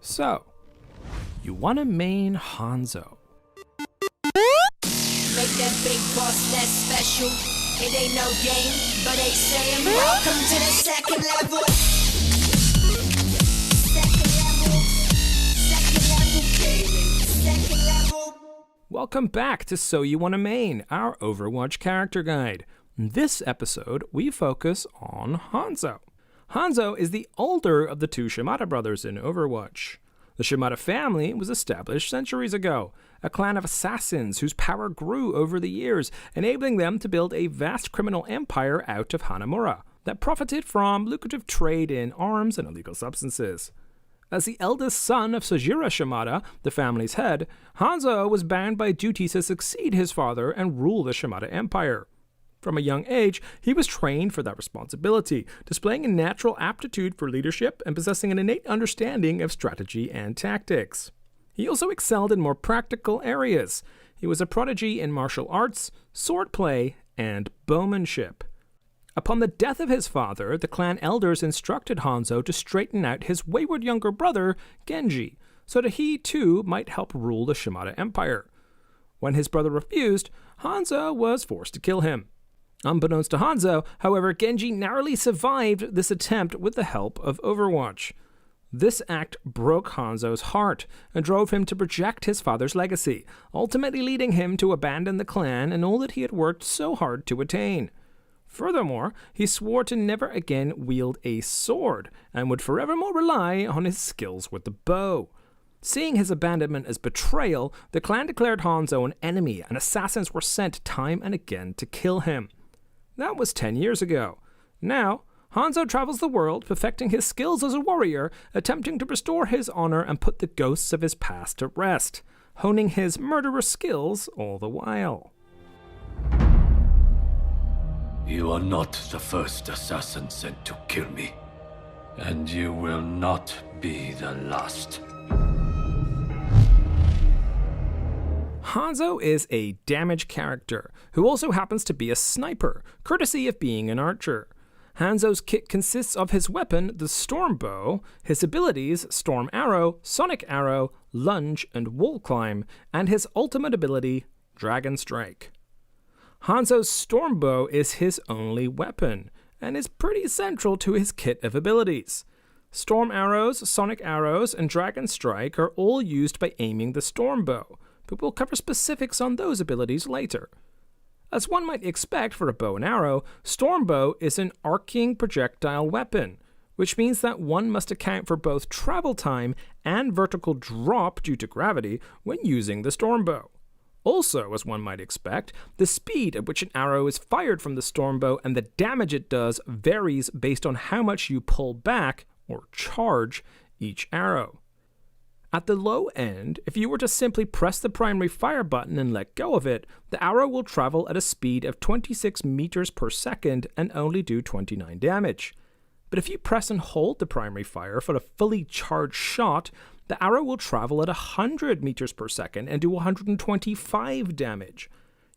So, you want to main Hanzo. Make that big boss less special. It ain't no game, but they saying welcome to the second level. Second level. Welcome back to So You Want to Main, our Overwatch character guide. In this episode, we focus on Hanzo. Hanzo is the older of the two Shimada brothers in Overwatch. The Shimada family was established centuries ago, a clan of assassins whose power grew over the years, enabling them to build a vast criminal empire out of Hanamura that profited from lucrative trade in arms and illegal substances. As the eldest son of Sojiro Shimada, the family's head, Hanzo was bound by duty to succeed his father and rule the Shimada Empire. From a young age, he was trained for that responsibility, displaying a natural aptitude for leadership and possessing an innate understanding of strategy and tactics. He also excelled in more practical areas. He was a prodigy in martial arts, swordplay, and bowmanship. Upon the death of his father, the clan elders instructed Hanzo to straighten out his wayward younger brother, Genji, so that he too might help rule the Shimada Empire. When his brother refused, Hanzo was forced to kill him. Unbeknownst to Hanzo, however, Genji narrowly survived this attempt with the help of Overwatch. This act broke Hanzo's heart and drove him to project his father's legacy, ultimately leading him to abandon the clan and all that he had worked so hard to attain. Furthermore, he swore to never again wield a sword and would forevermore rely on his skills with the bow. Seeing his abandonment as betrayal, the clan declared Hanzo an enemy and assassins were sent time and again to kill him. That was 10 years ago. Now, Hanzo travels the world, perfecting his skills as a warrior, attempting to restore his honor and put the ghosts of his past to rest, honing his murderous skills all the while. You are not the first assassin sent to kill me, and you will not be the last. Hanzo is a damage character, who also happens to be a sniper, courtesy of being an archer. Hanzo's kit consists of his weapon, the Storm Bow, his abilities, Storm Arrow, Sonic Arrow, Lunge, and Wall Climb, and his ultimate ability, Dragon Strike. Hanzo's Storm Bow is his only weapon, and is pretty central to his kit of abilities. Storm Arrows, Sonic Arrows, and Dragon Strike are all used by aiming the Storm Bow, but we'll cover specifics on those abilities later. As one might expect for a bow and arrow, Storm Bow is an arcing projectile weapon, which means that one must account for both travel time and vertical drop due to gravity when using the Storm Bow. Also, as one might expect, the speed at which an arrow is fired from the Storm Bow and the damage it does varies based on how much you pull back, or charge, each arrow. At the low end, if you were to simply press the primary fire button and let go of it, the arrow will travel at a speed of 26 meters per second and only do 29 damage. But if you press and hold the primary fire for a fully charged shot, the arrow will travel at 100 meters per second and do 125 damage.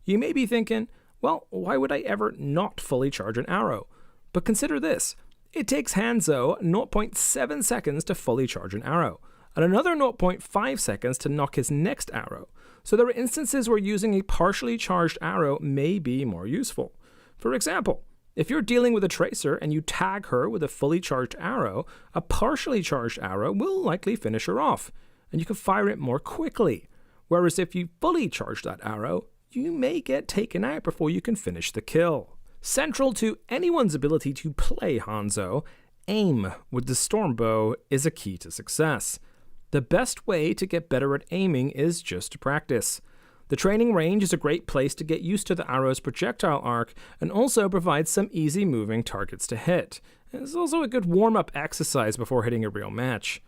You may be thinking, well, why would I ever not fully charge an arrow? But consider this. It takes Hanzo 0.7 seconds to fully charge an arrow, and another 0.5 seconds to knock his next arrow, so there are instances where using a partially charged arrow may be more useful. For example, if you're dealing with a tracer and you tag her with a fully charged arrow, a partially charged arrow will likely finish her off, and you can fire it more quickly, whereas if you fully charge that arrow, you may get taken out before you can finish the kill. Central to anyone's ability to play Hanzo, aim with the Storm Bow is a key to success. The best way to get better at aiming is just to practice. The training range is a great place to get used to the arrow's projectile arc and also provides some easy moving targets to hit. It's also a good warm-up exercise before hitting a real match.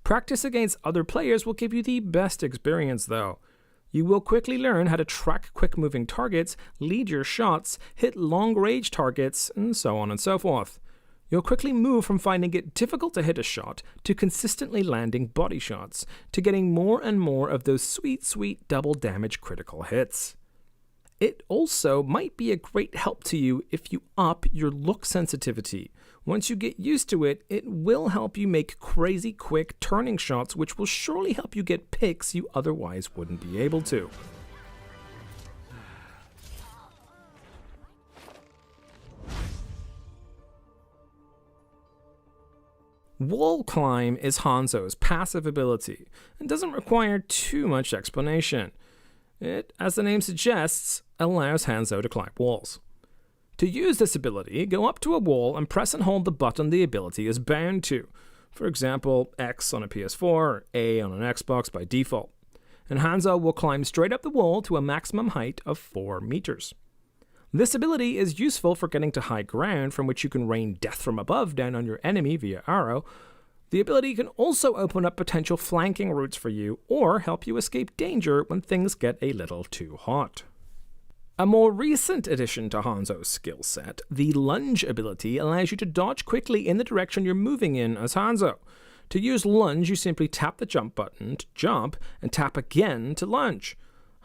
Practice against other players will give you the best experience though. You will quickly learn how to track quick-moving targets, lead your shots, hit long-range targets, and so on and so forth. You'll quickly move from finding it difficult to hit a shot to consistently landing body shots, to getting more and more of those sweet double damage critical hits. It also might be a great help to you if you up your look sensitivity, Once you get used to it, it will help you make crazy quick turning shots, which will surely help you get picks you otherwise wouldn't be able to. Wall Climb is Hanzo's passive ability, and doesn't require too much explanation. It, as the name suggests, allows Hanzo to climb walls. To use this ability, go up to a wall and press and hold the button the ability is bound to. For example, X on a PS4 or A on an Xbox by default. And Hanzo will climb straight up the wall to a maximum height of 4 meters. This ability is useful for getting to high ground from which you can rain death from above down on your enemy via arrow. The ability can also open up potential flanking routes for you or help you escape danger when things get a little too hot. A more recent addition to Hanzo's skill set, the lunge ability allows you to dodge quickly in the direction you're moving in as Hanzo. To use lunge, you simply tap the jump button to jump and tap again to lunge.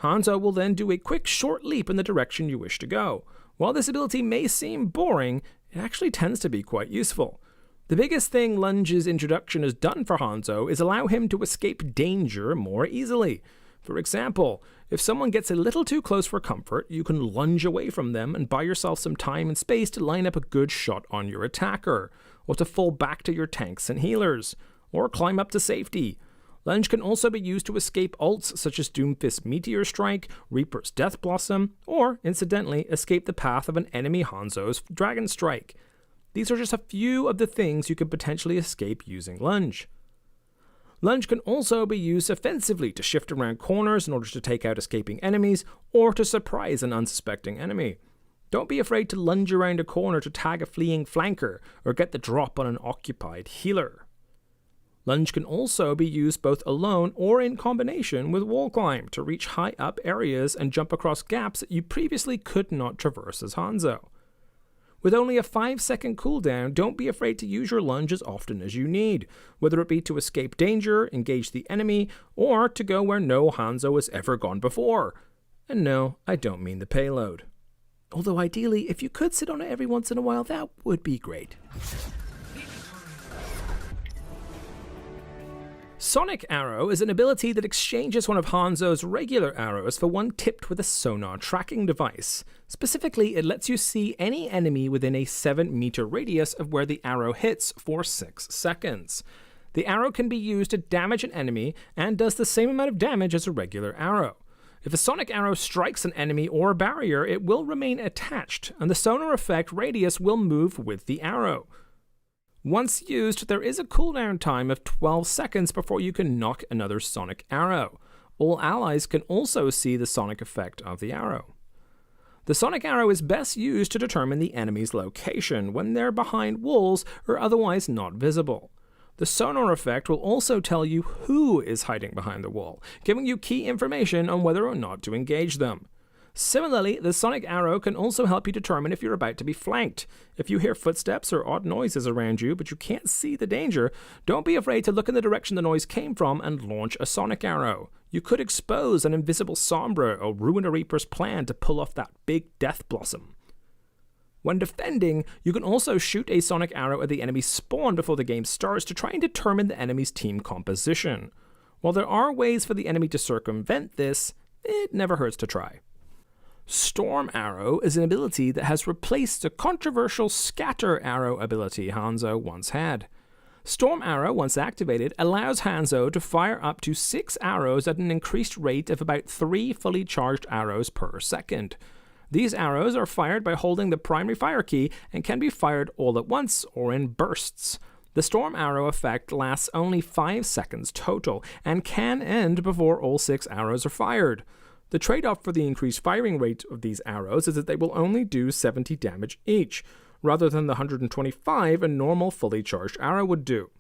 Hanzo will then do a quick short leap in the direction you wish to go. While this ability may seem boring, it actually tends to be quite useful. The biggest thing Lunge's introduction has done for Hanzo is allow him to escape danger more easily. For example, if someone gets a little too close for comfort, you can lunge away from them and buy yourself some time and space to line up a good shot on your attacker, or to fall back to your tanks and healers, or climb up to safety. Lunge can also be used to escape ults such as Doomfist's Meteor Strike, Reaper's Death Blossom, or, incidentally, escape the path of an enemy Hanzo's Dragon Strike. These are just a few of the things you can potentially escape using Lunge. Lunge can also be used offensively to shift around corners in order to take out escaping enemies, or to surprise an unsuspecting enemy. Don't be afraid to lunge around a corner to tag a fleeing flanker, or get the drop on an occupied healer. Lunge can also be used both alone or in combination with Wall Climb to reach high up areas and jump across gaps that you previously could not traverse as Hanzo. With only a 5-second cooldown, don't be afraid to use your lunge as often as you need, whether it be to escape danger, engage the enemy, or to go where no Hanzo has ever gone before. And no, I don't mean the payload. Although ideally, if you could sit on it every once in a while, that would be great. Sonic Arrow is an ability that exchanges one of Hanzo's regular arrows for one tipped with a sonar tracking device. Specifically, it lets you see any enemy within a 7-meter radius of where the arrow hits for 6 seconds. The arrow can be used to damage an enemy and does the same amount of damage as a regular arrow. If a sonic arrow strikes an enemy or a barrier, it will remain attached, and the sonar effect radius will move with the arrow. Once used, there is a cooldown time of 12 seconds before you can knock another sonic arrow. All allies can also see the sonic effect of the arrow. The sonic arrow is best used to determine the enemy's location when they're behind walls or otherwise not visible. The sonar effect will also tell you who is hiding behind the wall, giving you key information on whether or not to engage them. Similarly, the sonic arrow can also help you determine if you're about to be flanked. If you hear footsteps or odd noises around you, but you can't see the danger, don't be afraid to look in the direction the noise came from and launch a sonic arrow. You could expose an invisible Sombra or ruin a Reaper's plan to pull off that big Death Blossom. When defending, you can also shoot a sonic arrow at the enemy's spawn before the game starts to try and determine the enemy's team composition. While there are ways for the enemy to circumvent this, it never hurts to try. Storm Arrow is an ability that has replaced the controversial Scatter Arrow ability Hanzo once had. Storm Arrow, once activated, allows Hanzo to fire up to 6 arrows at an increased rate of about 3 fully charged arrows per second. These arrows are fired by holding the primary fire key and can be fired all at once or in bursts. The Storm Arrow effect lasts only 5 seconds total and can end before all 6 arrows are fired. The trade-off for the increased firing rate of these arrows is that they will only do 70 damage each, rather than the 125 a normal fully charged arrow would do.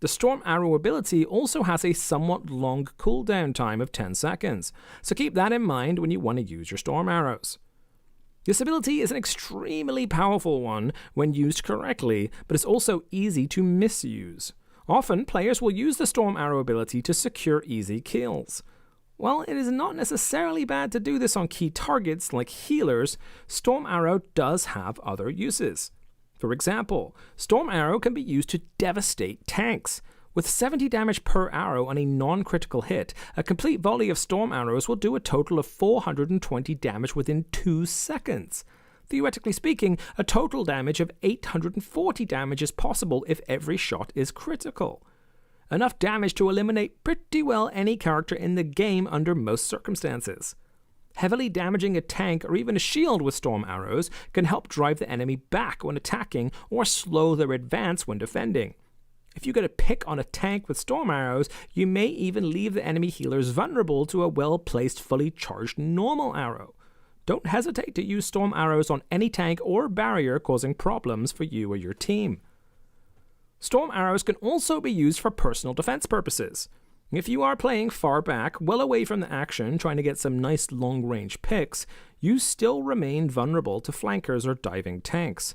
The Storm Arrow ability also has a somewhat long cooldown time of 10 seconds, so keep that in mind when you want to use your Storm Arrows. This ability is an extremely powerful one when used correctly, but it's also easy to misuse. Often, players will use the Storm Arrow ability to secure easy kills. While it is not necessarily bad to do this on key targets like healers, Storm Arrow does have other uses. For example, Storm Arrow can be used to devastate tanks. With 70 damage per arrow on a non-critical hit, a complete volley of Storm Arrows will do a total of 420 damage within 2 seconds. Theoretically speaking, a total damage of 840 damage is possible if every shot is critical. Enough damage to eliminate pretty well any character in the game under most circumstances. Heavily damaging a tank or even a shield with Storm Arrows can help drive the enemy back when attacking or slow their advance when defending. If you get a pick on a tank with Storm Arrows, you may even leave the enemy healers vulnerable to a well-placed, fully charged normal arrow. Don't hesitate to use Storm Arrows on any tank or barrier causing problems for you or your team. Storm Arrows can also be used for personal defense purposes. If you are playing far back, well away from the action, trying to get some nice long-range picks, you still remain vulnerable to flankers or diving tanks.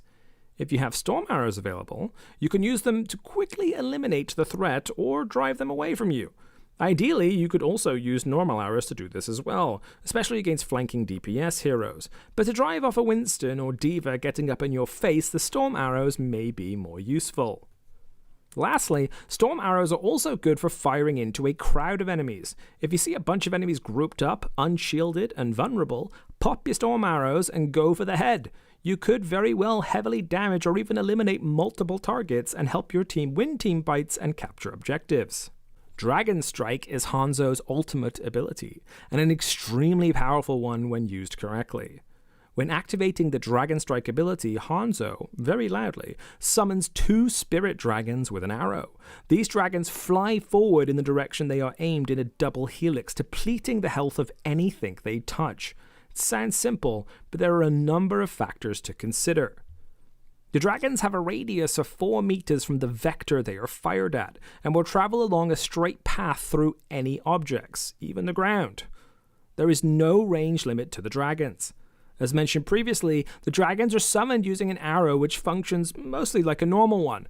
If you have Storm Arrows available, you can use them to quickly eliminate the threat or drive them away from you. Ideally, you could also use normal arrows to do this as well, especially against flanking DPS heroes. But to drive off a Winston or Diva getting up in your face, the Storm Arrows may be more useful. Lastly, Storm Arrows are also good for firing into a crowd of enemies. If you see a bunch of enemies grouped up, unshielded, and vulnerable, pop your Storm Arrows and go for the head. You could very well heavily damage or even eliminate multiple targets and help your team win team fights and capture objectives. Dragon Strike is Hanzo's ultimate ability, and an extremely powerful one when used correctly. When activating the Dragon Strike ability, Hanzo, very loudly, summons 2 spirit dragons with an arrow. These dragons fly forward in the direction they are aimed in a double helix, depleting the health of anything they touch. It sounds simple, but there are a number of factors to consider. The dragons have a radius of 4 meters from the vector they are fired at, and will travel along a straight path through any objects, even the ground. There is no range limit to the dragons. As mentioned previously, the dragons are summoned using an arrow which functions mostly like a normal one.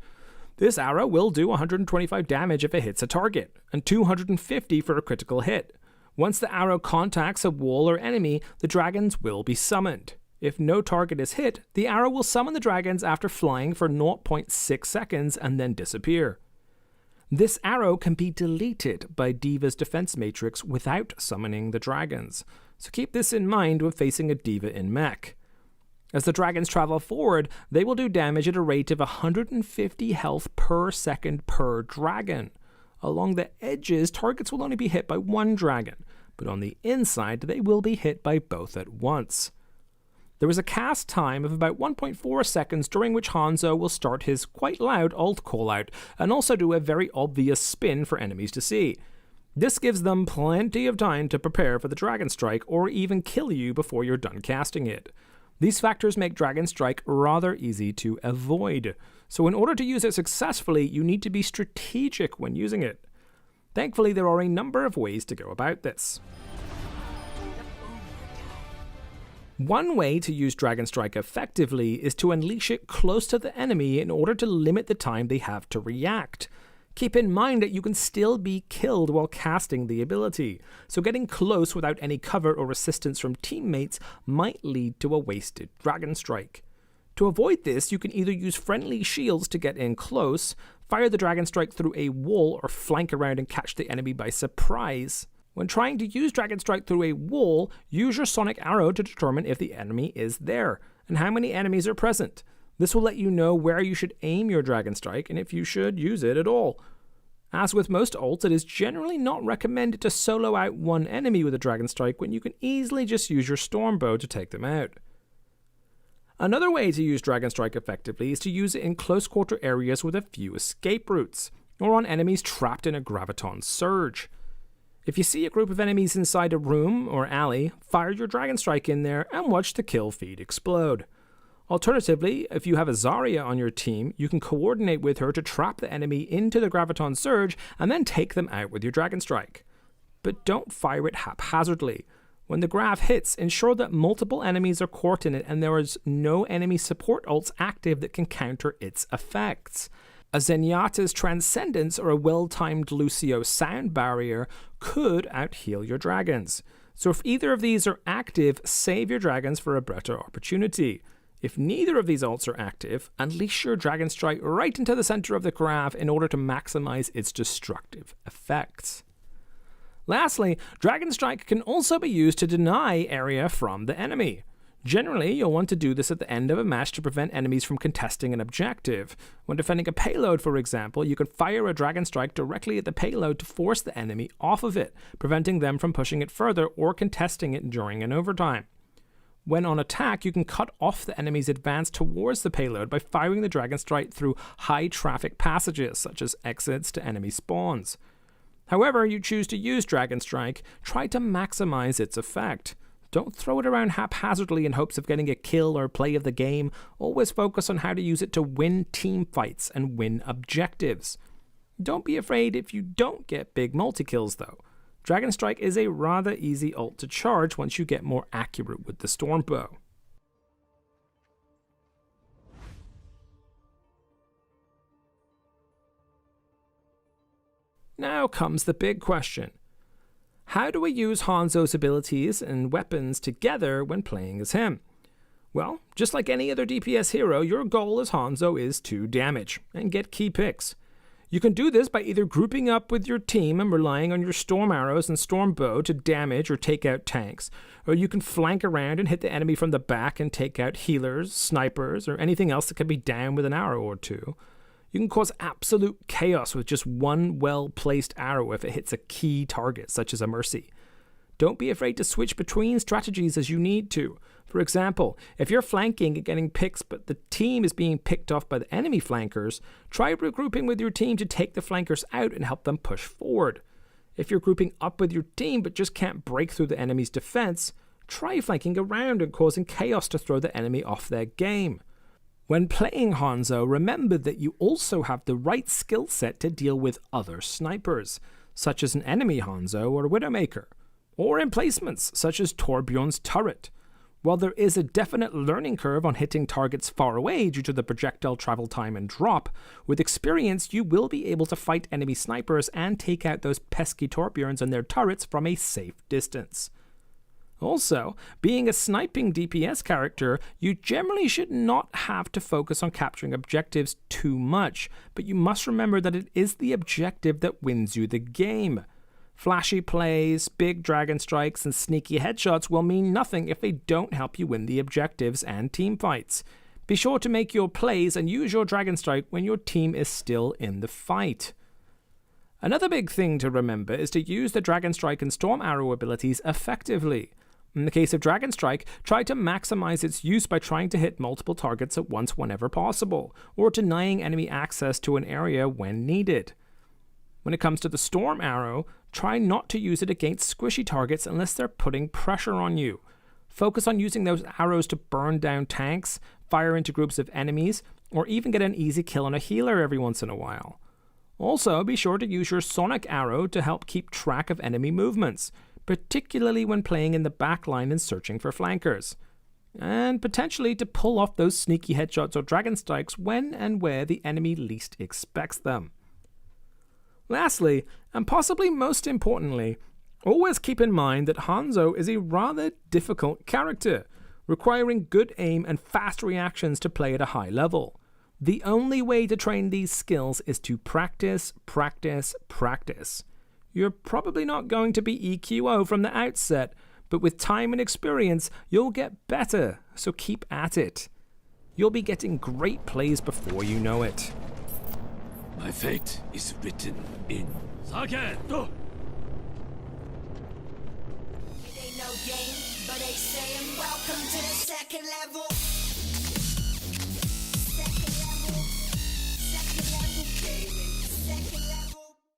This arrow will do 125 damage if it hits a target, and 250 for a critical hit. Once the arrow contacts a wall or enemy, the dragons will be summoned. If no target is hit, the arrow will summon the dragons after flying for 0.6 seconds and then disappear. This arrow can be deleted by Diva's defense matrix without summoning the dragons, so keep this in mind when facing a Diva in mech. As the dragons travel forward, they will do damage at a rate of 150 health per second per dragon. Along the edges, targets will only be hit by 1 dragon, but on the inside, they will be hit by both at once. There is a cast time of about 1.4 seconds during which Hanzo will start his quite loud ult callout and also do a very obvious spin for enemies to see. This gives them plenty of time to prepare for the Dragon Strike or even kill you before you're done casting it. These factors make Dragon Strike rather easy to avoid, so in order to use it successfully, you need to be strategic when using it. Thankfully, there are a number of ways to go about this. One way to use Dragon Strike effectively is to unleash it close to the enemy in order to limit the time they have to react. Keep in mind that you can still be killed while casting the ability, so getting close without any cover or assistance from teammates might lead to a wasted Dragon Strike. To avoid this, you can either use friendly shields to get in close, fire the Dragon Strike through a wall, or flank around and catch the enemy by surprise. When trying to use Dragon Strike through a wall, use your Sonic Arrow to determine if the enemy is there, and how many enemies are present. This will let you know where you should aim your Dragon Strike and if you should use it at all. As with most ults, it is generally not recommended to solo out one enemy with a Dragon Strike when you can easily just use your Storm Bow to take them out. Another way to use Dragon Strike effectively is to use it in close quarter areas with a few escape routes, or on enemies trapped in a Graviton Surge. If you see a group of enemies inside a room or alley, fire your Dragon Strike in there and watch the kill feed explode. Alternatively, if you have a Zarya on your team, you can coordinate with her to trap the enemy into the Graviton Surge and then take them out with your Dragon Strike. But don't fire it haphazardly. When the grav hits, ensure that multiple enemies are caught in it and there is no enemy support ults active that can counter its effects. A Zenyatta's Transcendence or a well-timed Lucio Sound Barrier could out-heal your dragons. So if either of these are active, save your dragons for a better opportunity. If neither of these ults are active, unleash your Dragon Strike right into the center of the graph in order to maximize its destructive effects. Lastly, Dragon Strike can also be used to deny area from the enemy. Generally, you'll want to do this at the end of a match to prevent enemies from contesting an objective. When defending a payload, for example, you can fire a Dragon Strike directly at the payload to force the enemy off of it, preventing them from pushing it further or contesting it during an overtime. When on attack, you can cut off the enemy's advance towards the payload by firing the Dragon Strike through high-traffic passages, such as exits to enemy spawns. However you choose to use Dragon Strike, try to maximize its effect. Don't throw it around haphazardly in hopes of getting a kill or play of the game. Always focus on how to use it to win team fights and win objectives. Don't be afraid if you don't get big multi-kills though. Dragon Strike is a rather easy ult to charge once you get more accurate with the Storm Bow. Now comes the big question. How do we use Hanzo's abilities and weapons together when playing as him? Well, just like any other DPS hero, your goal as Hanzo is to damage and get key picks. You can do this by either grouping up with your team and relying on your Storm Arrows and Storm Bow to damage or take out tanks, or you can flank around and hit the enemy from the back and take out healers, snipers, or anything else that can be down with an arrow or two. You can cause absolute chaos with just one well-placed arrow if it hits a key target, such as a Mercy. Don't be afraid to switch between strategies as you need to. For example, if you're flanking and getting picks but the team is being picked off by the enemy flankers, try regrouping with your team to take the flankers out and help them push forward. If you're grouping up with your team but just can't break through the enemy's defense, try flanking around and causing chaos to throw the enemy off their game. When playing Hanzo, remember that you also have the right skill set to deal with other snipers, such as an enemy Hanzo or Widowmaker, or emplacements such as Torbjorn's turret. While there is a definite learning curve on hitting targets far away due to the projectile travel time and drop, with experience you will be able to fight enemy snipers and take out those pesky Torbjorns and their turrets from a safe distance. Also, being a sniping DPS character, you generally should not have to focus on capturing objectives too much, but you must remember that it is the objective that wins you the game. Flashy plays, big dragon strikes, and sneaky headshots will mean nothing if they don't help you win the objectives and team fights. Be sure to make your plays and use your dragon strike when your team is still in the fight. Another big thing to remember is to use the Dragon Strike and Storm Arrow abilities effectively. In the case of Dragon Strike, try to maximize its use by trying to hit multiple targets at once whenever possible, or denying enemy access to an area when needed. When it comes to the Storm Arrow, try not to use it against squishy targets unless they're putting pressure on you. Focus on using those arrows to burn down tanks, fire into groups of enemies, or even get an easy kill on a healer every once in a while. Also, be sure to use your Sonic Arrow to help keep track of enemy movements, particularly when playing in the backline and searching for flankers, and potentially to pull off those sneaky headshots or dragon strikes when and where the enemy least expects them. Lastly, and possibly most importantly, always keep in mind that Hanzo is a rather difficult character, requiring good aim and fast reactions to play at a high level. The only way to train these skills is to practice, practice, practice. You're probably not going to be EQO from the outset, but with time and experience, you'll get better, so keep at it. You'll be getting great plays before you know it. My fate is written in SCATTA. It ain't no game, but they saying welcome to the second level.